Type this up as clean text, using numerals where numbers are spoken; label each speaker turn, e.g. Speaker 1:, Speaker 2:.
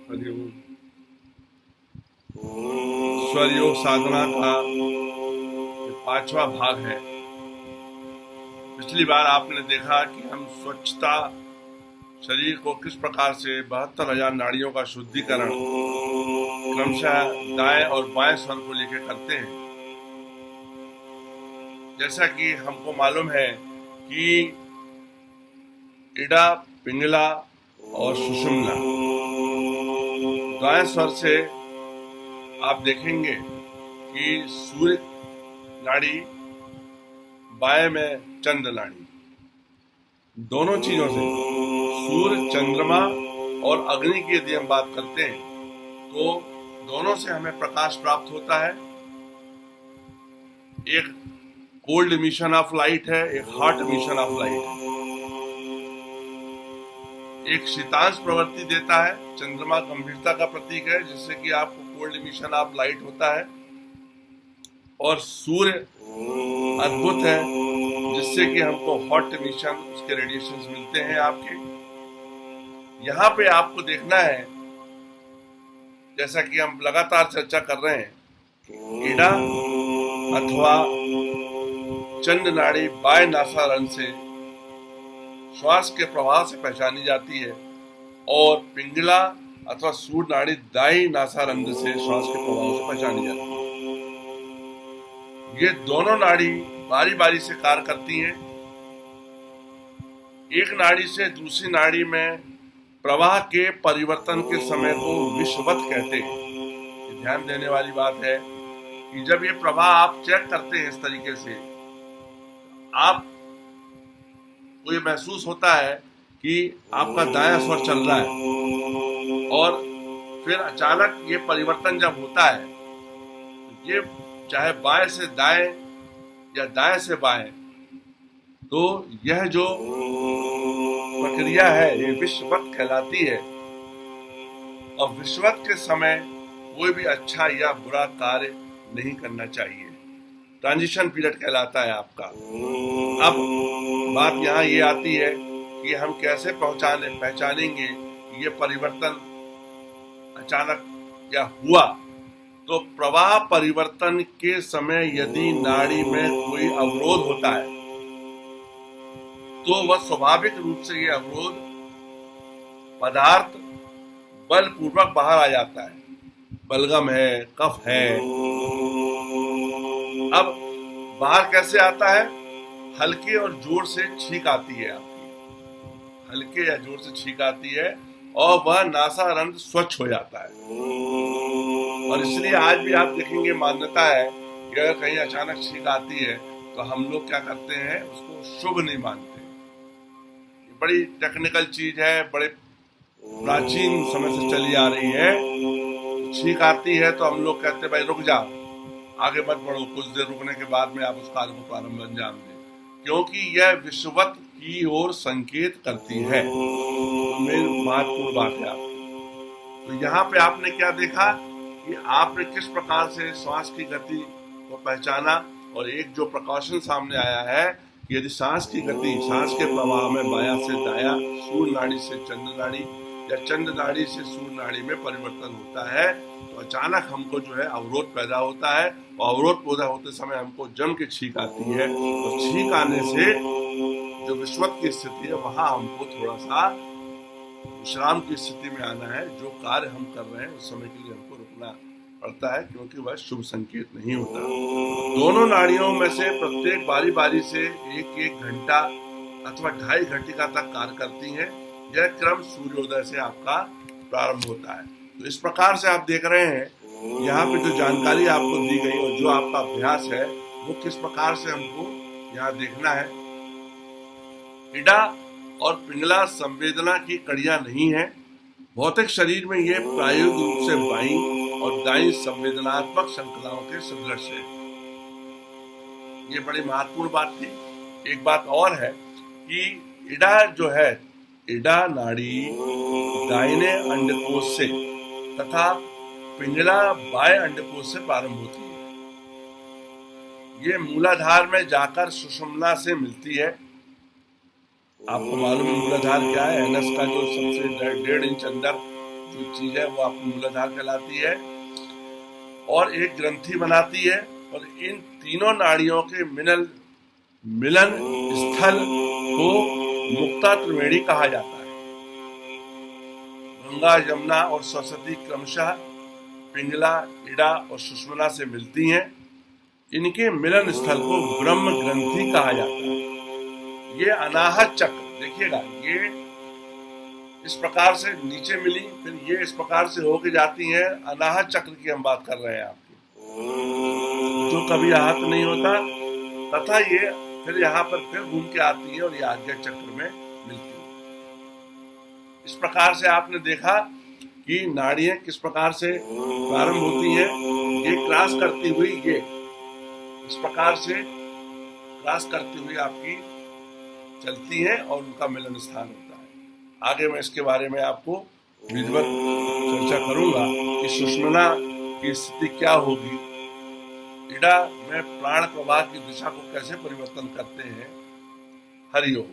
Speaker 1: हरिओम। स्वर योग साधना का ये 5वां भाग है। पिछली बार आपने देखा कि हम स्वच्छता शरीर को किस प्रकार से 72,000 नाड़ियों का शुद्धिकरण क्रमशः दाएं और बाएं स्वर को लेकर करते हैं। जैसा कि हमको मालूम है कि इड़ा, पिंगला और सुषुम्ना दाएं स्वर से आप देखेंगे कि सूर्य नाड़ी, बाएं में चंद्र नाड़ी। दोनों चीजों से सूर्य, चंद्रमा और अग्नि की यदि हम बात करते हैं तो दोनों से हमें प्रकाश प्राप्त होता है। एक कोल्ड इमिशन ऑफ लाइट है, एक हॉट इमिशन ऑफ लाइट है। एक शीतांश प्रवृत्ति देता है, चंद्रमा गंभीरता का प्रतीक है जिससे कि आपको कोल्ड इमिशन ऑफ लाइट होता है, और सूर्य अद्भुत है जिससे कि हमको हॉट इमिशन, उसके रेडिएशंस मिलते हैं आपके। यहाँ पे आपको देखना है, जैसा कि हम लगातार चर्चा कर रहे हैं, इड़ा अथवा चंद्र नाड़ी बाएं नासारंध्र से श्वास के प्रवाह से पहचानी जाती है, और पिंगला अथवा सूर्य नाड़ी दाई नासारंध्र से श्वास के प्रवाह से पहचानी जाती है। ये दोनों नाड़ी बारी बारी से कार्य करती हैं। एक नाड़ी से दूसरी नाड़ी में प्रवाह के परिवर्तन के समय को विषवत कहते हैं। ये ध्यान देने वाली बात है कि जब ये प्रवाह आप चेक करते हैं इस तरीके से, आपको ये महसूस होता है कि आपका दायां स्वर चल रहा है, और फिर अचानक ये परिवर्तन जब होता है, ये चाहे बाएं से दाएं या दाएं से बाएं, तो यह जो प्रक्रिया है ये विषवत कहलाती है। और विषवत के समय कोई भी अच्छा या बुरा कार्य नहीं करना चाहिए। ट्रांजिशन पीरियड कहलाता है आपका। अब बात यहाँ ये आती है कि हम कैसे पहचानेंगे ये परिवर्तन अचानक या हुआ। तो प्रवाह परिवर्तन के समय यदि नाड़ी में कोई अवरोध होता है तो वह स्वाभाविक रूप से ये अवरोध पदार्थ बलपूर्वक बाहर आ जाता है। बलगम है, कफ है। अब बाहर कैसे आता है? हल्के और जोर से छींक आती है आपकी, हल्के या जोर से छींक आती है, और वह नासारंध्र स्वच्छ हो जाता है। और इसलिए आज भी आप देखेंगे मान्यता है कि अगर कहीं अचानक छींक आती है तो हम लोग क्या करते हैं, उसको शुभ नहीं मानते। ये बड़ी टेक्निकल चीज है, बड़े प्राचीन समय से चली आ रही है। छींक आती है तो हम लोग कहते हैं भाई रुक जाओ, आगे मत बढ़ो, कुछ देर रुकने के बाद में आप उस कार्य को प्रारंभ अंजाम दें, क्योंकि यह विषवत की ओर संकेत करती है। तो मेरी महत्वपूर्ण बात है आप। तो यहाँ पे आपने क्या देखा कि आपने किस प्रकार से श्वास की गति को पहचाना, और एक जो प्रकाशन सामने आया है कि यदि सांस की गति, सांस के प्रवाह में बायां से दायां, सूर्य नाड़ी से चंद्र नाड़ी या चंद्र नाड़ी से सूर्य नाड़ी में परिवर्तन होता है, तो अचानक हमको जो है अवरोध पैदा होता है, और अवरोध पैदा होते समय हमको जम के छींक आती है, और छींक आने से जो विषवत की स्थिति है वहां हमको थोड़ा सा विश्राम की स्थिति में आना है। जो कार्य हम कर रहे हैं उस समय के लिए हमको रुकना पड़ता है, क्योंकि वह शुभ संकेत नहीं होता। दोनों नाड़ियों में से प्रत्येक बारी बारी से 1-1 घंटा अथवा 2.5 घंटिका तक कार्य करती है। यह क्रम सूर्योदय से आपका प्रारंभ होता है। तो इस प्रकार से आप देख रहे हैं यहाँ पे जो जानकारी आपको दी गई और जो आपका अभ्यास है वो किस प्रकार से हमको यहाँ देखना है। इड़ा और पिंगला संवेदना की कड़ियां नहीं है। भौतिक शरीर में ये प्रायोगिक रूप से बाईं और दाईं संवेदनात्मक श्रृंखलाओं के सदृश है। ये बड़ी महत्वपूर्ण बात थी। एक बात और है कि इड़ा जो है, इड़ा नाड़ी दाहिने अंडकोश से तथा पिंगला बाएं अंडकोश से प्रारंभ होती है। ये मूलाधार में जाकर सुषुम्ना से मिलती है। आपको मालूम है मूलाधार क्या है? एनस का जो सबसे 1.5 इंच अंदर जो चीज है वो आपकी मूलाधार कहलाती है, और एक ग्रंथि बनाती है, और इन तीनों नाड़ियों के मिलन स्थल को मुक्ता त्रिवेणी कहा जाता है। गंगा, यमुना और सरस्वती क्रमशः पिंगला, इड़ा और सुषुम्ना से मिलती हैं। इनके मिलन स्थल को ब्रह्म ग्रंथि कहा जाता है। ये अनाहत चक्र देखिएगा, ये इस प्रकार से नीचे मिली, फिर ये इस प्रकार से होके जाती हैं। अनाहत चक्र की हम बात कर रहे हैं आपकी, जो कभी आहत नहीं होता, तथा ये फिर यहाँ पर फिर घूम के आती है और ये आज्ञा चक्र में मिलती है। इस प्रकार से आपने देखा कि नाड़ियां किस प्रकार से प्रारंभ होती हैं। ये क्रॉस करती हुई, ये इस प्रकार से क्रॉस करती हुई आपकी चलती हैं और उनका मिलन स्थान होता है। आगे मैं इसके बारे में आपको विधिवत चर्चा करूंगा कि सुषुम्ना की स्थिति क्या होगी, इड़ा में प्राण प्रवाह की दिशा को कैसे परिवर्तन करते हैं। हरि ओम।